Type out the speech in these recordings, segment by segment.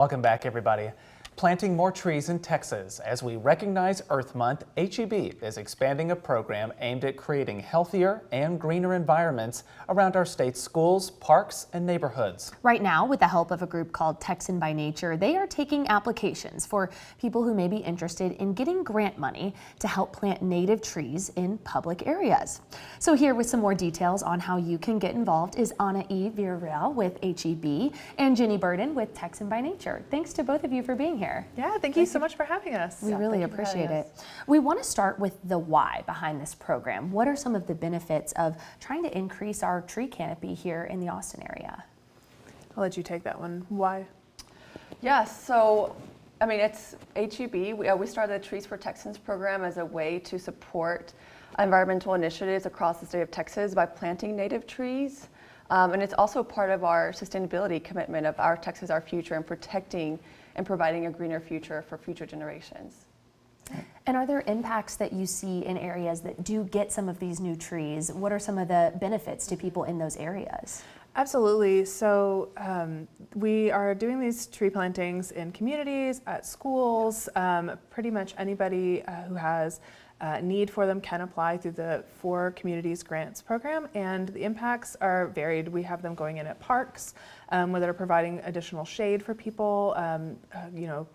Welcome back, everybody. Planting more trees in Texas. As we recognize Earth Month, HEB is expanding a program aimed at creating healthier and greener environments around our state's schools, parks, and neighborhoods. Right now, with the help of a group called Texan by Nature, they are taking applications for people who may be interested in getting grant money to help plant native trees in public areas. So here with some more details on how you can get involved is Anahi Villarreal with HEB and Jenny Burden with Texan by Nature. Thanks to both of you for being here. Yeah, thank you so much for having us. We really appreciate it. We want to start with the why behind this program. What are some of the benefits of trying to increase our tree canopy here in the Austin area? I'll let you take that one. Why? Yes, so I mean, it's HEB. We started the Trees for Texans program as a way to support environmental initiatives across the state of Texas by planting native trees. And it's also part of our sustainability commitment of Our Texas, Our Future, and protecting and providing a greener future for future generations. And are there impacts that you see in areas that do get some of these new trees? What are some of the benefits to people in those areas? Absolutely. So we are doing these tree plantings in communities, at schools. Pretty much anybody who has need for them can apply through the For Communities Grants program, and the impacts are varied. We have them going in at parks where they're providing additional shade for people,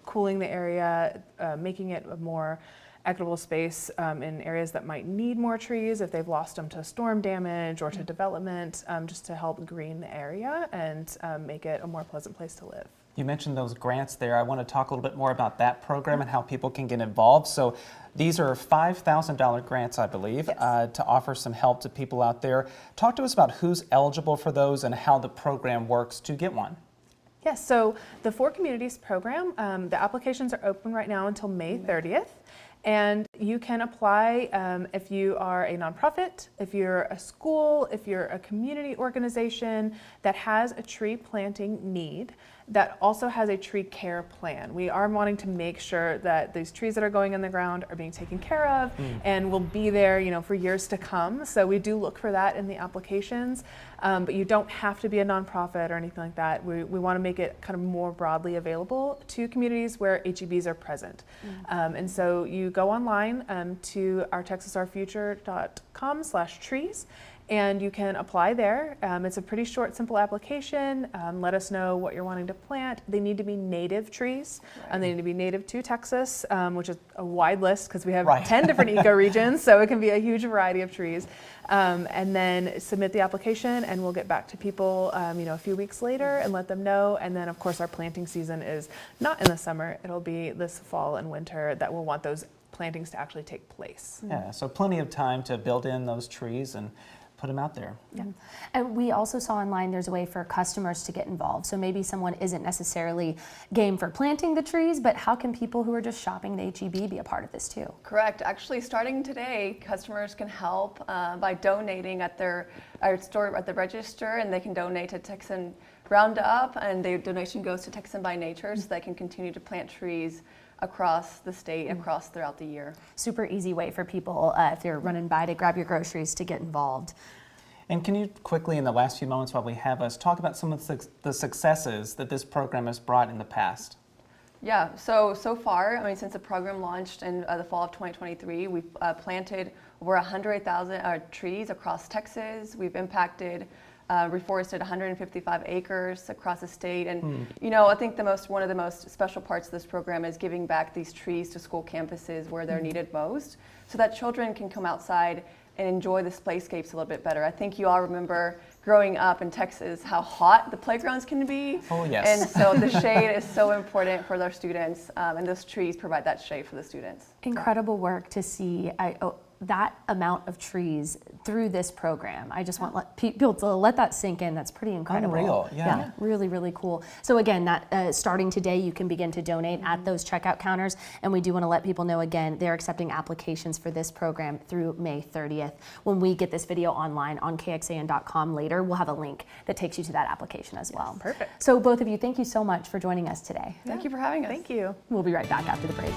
cooling the area, making it a more equitable space in areas that might need more trees if they've lost them to storm damage or to development, just to help green the area and make it a more pleasant place to live. You mentioned those grants there. I want to talk a little bit more about that program and how people can get involved. So these are $5,000 grants, I believe, Yes. To offer some help to people out there. Talk to us about who's eligible for those and how the program works to get one. Yes, so the For Communities program, the applications are open right now until May 30th. And you can apply if you are a nonprofit, if you're a school, if you're a community organization that has a tree planting need, that also has a tree care plan. We are wanting to make sure that these trees that are going in the ground are being taken care of and will be there, for years to come. So we do look for that in the applications, but you don't have to be a nonprofit or anything like that. We want to make it kind of more broadly available to communities where HEBs are present. And so you go online to ourtexasourfuture.com/trees. And you can apply there. It's a pretty short, simple application. Let us know what you're wanting to plant. They need to be native trees, and they need to be native to Texas, which is a wide list because we have 10 different ecoregions, so it can be a huge variety of trees. And then submit the application, and we'll get back to people, a few weeks later and let them know. And then, of course, our planting season is not in the summer. It'll be this fall and winter that we'll want those plantings to actually take place. Yeah, so plenty of time to build in those trees and put them out there. Yeah. And we also saw online there's a way for customers to get involved. So maybe someone isn't necessarily game for planting the trees, but how can people who are just shopping the HEB be a part of this too? Correct. Actually, starting today, customers can help by donating at our store at the register, and they can donate to Texan Roundup, and the donation goes to Texan by Nature, so they can continue to plant trees across the state, throughout the year. Super easy way for people, if they're running by to grab your groceries, to get involved. And can you quickly, in the last few moments while we have us, talk about some of the successes that this program has brought in the past? Yeah, so far, since the program launched in the fall of 2023, we've planted over 100,000 trees across Texas. We've impacted reforested 155 acres across the state, and I think one of the most special parts of this program is giving back these trees to school campuses where they're needed most, so that children can come outside and enjoy the playscapes a little bit better. I think you all remember growing up in Texas how hot the playgrounds can be. Oh yes. And so the shade is so important for their students, and those trees provide that shade for the students. Incredible work to see. That amount of trees through this program. I just want people to let that sink in. That's pretty incredible. Unreal, yeah. Really, really cool. So again, that starting today, you can begin to donate at those checkout counters, and we do want to let people know again, they're accepting applications for this program through May 30th. When we get this video online on KXAN.com later, we'll have a link that takes you to that application as well. Perfect. So both of you, thank you so much for joining us today. Thank you for having us. Thank you. We'll be right back after the break.